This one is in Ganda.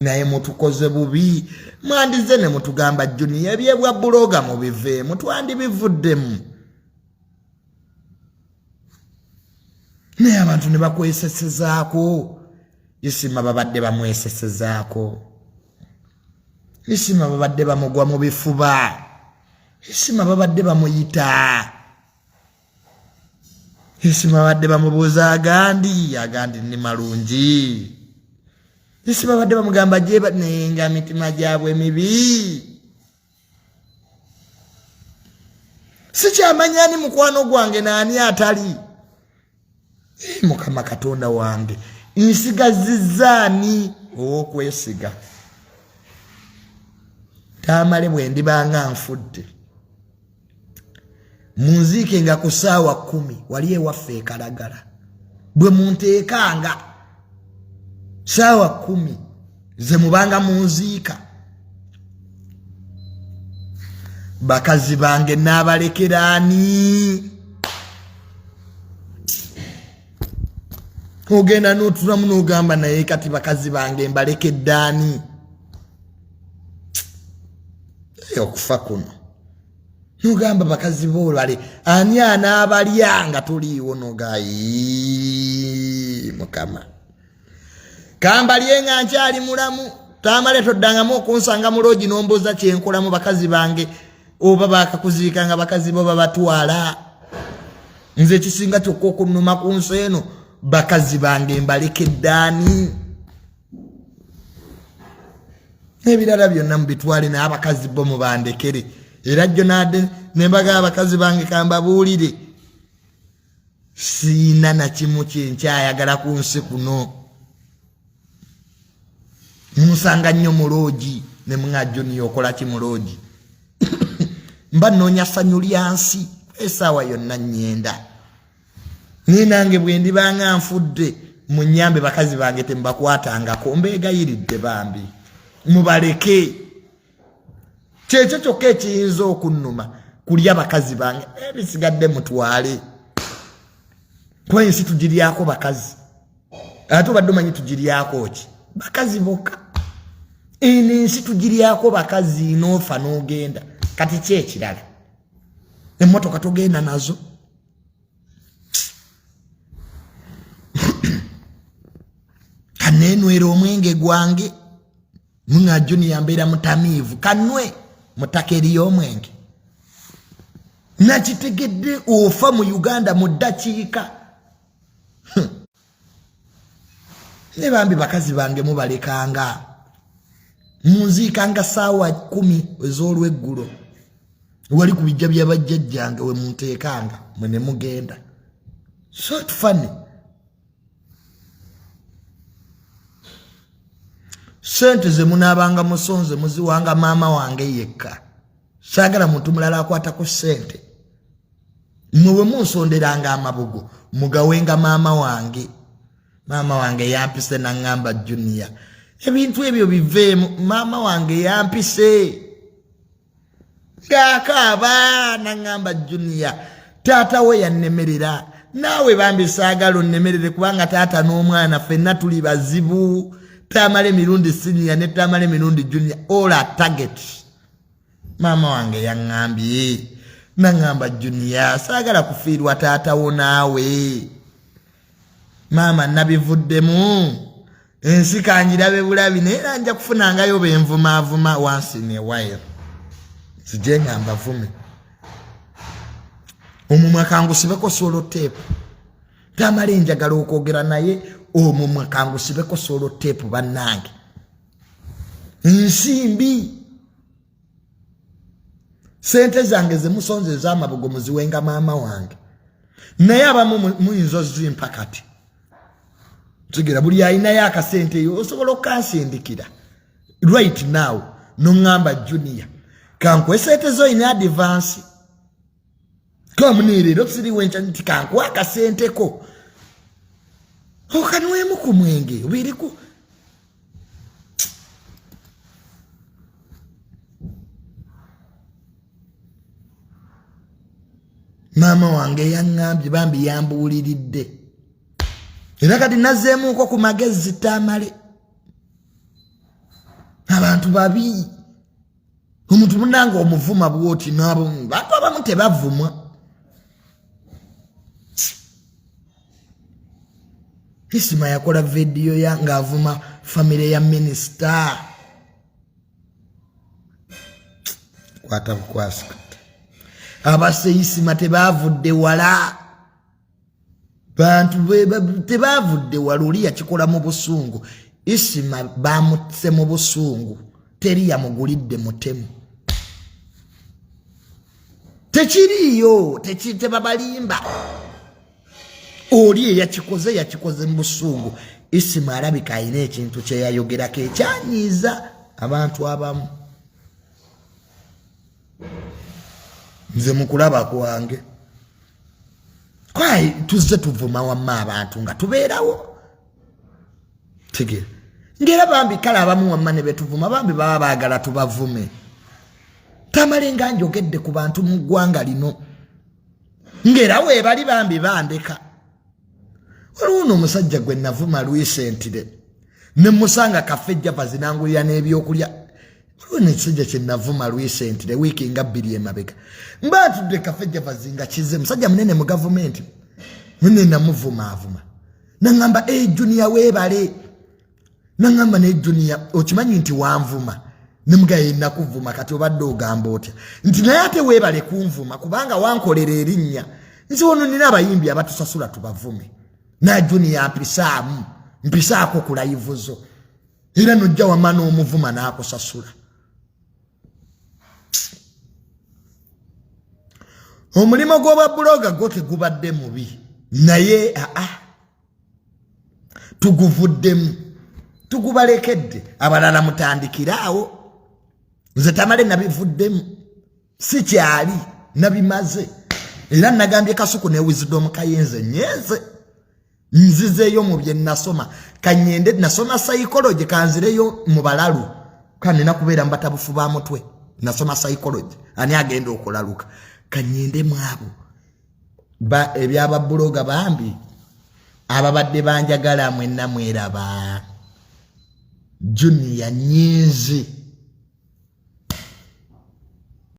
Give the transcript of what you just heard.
naye mutukoze bubi mwandize ne mutugamba Junior ebyebwa buloga mu bive mutwandi bivuddemu naye abantu ne bakwesesezaako isima babadde bamwesesezaako isima babadde bamugwa mu bifuba isima babadde bamuyita isima babadde bamubuuza agandi ni malungi isima babadde bamugamba jeba nenga mitima gyabwe mibi sikyamanyani mukwano gwange nani atali Mukama Katonda wange nsigazizzaani okwesiga tamale bwe ndibanga nfudde munziike nga ku ssaawa 10 wali ewaffe ekalagala bwe munteekanga ssaawa 10 ze mubanga munziika bakazi bange n'abalekeraani ogenda n'otulamu n'ogamba naye kati bakazi bange mbalekeddaani okufa kuno n'ogamba bakazi boolwale ani anaabalya nga tuliiwo nogayi Mukama kambalye nga nkyali mulamu tamale toddangamu okunsanga mu loogi n'ombuuza kyenkolamu bakazi bange oba bakakuziika nga bakazi bo babatwala nze ekisinga kyokka okunnuma ku nsi eno bakazi bange mbalekeddaani ebirala byonna mubitwale naye abakazi bo mubandekere era jjo nadde nembaga abakazi bange kambabuulire siina na kimu kyenkyayagala ku nsi kuno munsanga nnyo mu loogi ne muŋa Junior okola ki mu loogi mba nnoonya ssanyu lya nsi essaawa yonna nnyenda ni nange bwe ndibanga nfudde munyambe bakazi bange tembakwatangako mbeegayiridde bambi mubaleke kyekyo kyokka ekiyinza okunnuma kulya bakazi bange ebisigadde mutwale kuba ensi tugiryako bakazi ate obadde omanyi tugiryako ki bakazi bokka eno ensi tugiryako bakazi noofa n'ogenda kati ki ekirala emmotoka togenda nazo kanenwera omwenge gwange muŋa Junior mbeera mutamiivu kanwe mutaka eriy'omwenge nakitegedde ofa mu Uganda mu ddakiika ne bambi bakazi bange mubalekanga munziikanga ssaawa 10 ez'olweggulo wali ku bijja bya bajjajjange we munteekanga mwe ne mugenda so tufane sente ze munaabanga musonze muziwanga maama wange yekka saagala muntu mulala akwata ku sente mwe munsonderanga amabugo mugawenga maama wange yampise naŋŋamba Junior ebintu ebyo biveemu maama wange yampise ng'akaaba naŋŋamba Junior taata we yannemerera naawe bambi saagala onnemerere kubanga taata n'omwana ffenna tuli bazibu tamale mirundi senior ne tamale mirundi Junior all are target maama wange yaŋŋambye naŋŋamba Junior saagala kufiirwa taata wo naawe maama nabivuddemu ensi kanjirabe bulabi naye era nja kufunangayo benvumaavuma once in a while sije ngamba vume omumwe kangusibeko solo tape tamale njagala okwogera naye omumwe kangusibeko solo tape bannange nsimbi sente zange zemusonze ez'amabugo muziwenga maama wange naye abamu muyinza ozimpa kati tugira buli ayinayo akasente yo osobola okansindikira right now noŋŋamba Junior kankuwa sente zo ina advance kamuniriro tusiriwe nca nti kankuwa akasenteko okanwemu ku mwenge obiriku maama wange yaŋŋambye bambi yambuuliridde era kati nazzeemuuko ku magezi tamale abantu babi omuntu munanga omuvuma bwoti nabo bantu abamu tebavumwa Isima yakola video yanga avuma family ya minister kwata kwasa abase Isima tebavudde wala bantu tebavudde waluli yakikola mu busungu Isima bamutse mu busungu teri yamugulidde mutemu tekiriyo tebabalimba oli yakikoze mu busungu Isima alabika ayina ekintu kye yayogerako ekyanyiiza abantu abamu nze mukulaba kwange kwai tuzze tuvuma wamma abantu nga tubeerawo tegera ngera bambi kala abamu wamma ne betuvuma bambi baba baagala tubavume tamalenga njogedde ku bantu mu ggwanga lino ngera we bali bambi bandeka waliwo omusajja gwe navuma recently ne musanga kafejja bazinangulira n'ebyokulya waliwo n'ekisajja kye navuma recently wiiki nga 2 emabega mbatudde kafejja bazinga kize musajja munene mu gavumenti munene namuvuma avuma nangamba junior webale nangamba ne junior okimanyi nti wanvuma nemugaye nakuvuma kati obadde ogamba otya nti naye ate webale kunvuma kubanga wankolera erinnya nsi wono nina abayimbi abatusasula tubavume na junior mpisaako ku live zo era nojja wamana omuvuma n'akusasula omulimo gw'obwa buloga gwo tegubadde mubi naye tuguvuddemu tugubalekedde abalala mutandikiraawo nze tamale nabivuddemu sikyali nabimaze era nagambye Kasuku ne Wisdom Kayenze nyenze nzizeyo mu bye nasoma kanyende nasoma psychology kanzireyo mu balalu kandi nakubeera mbatabufu ba mutwe nasoma psychology ani agenda okulaluka kanyende mwabo ebyaba buloga bambi ababadde banjagala mwenna mweraba Junior nyezi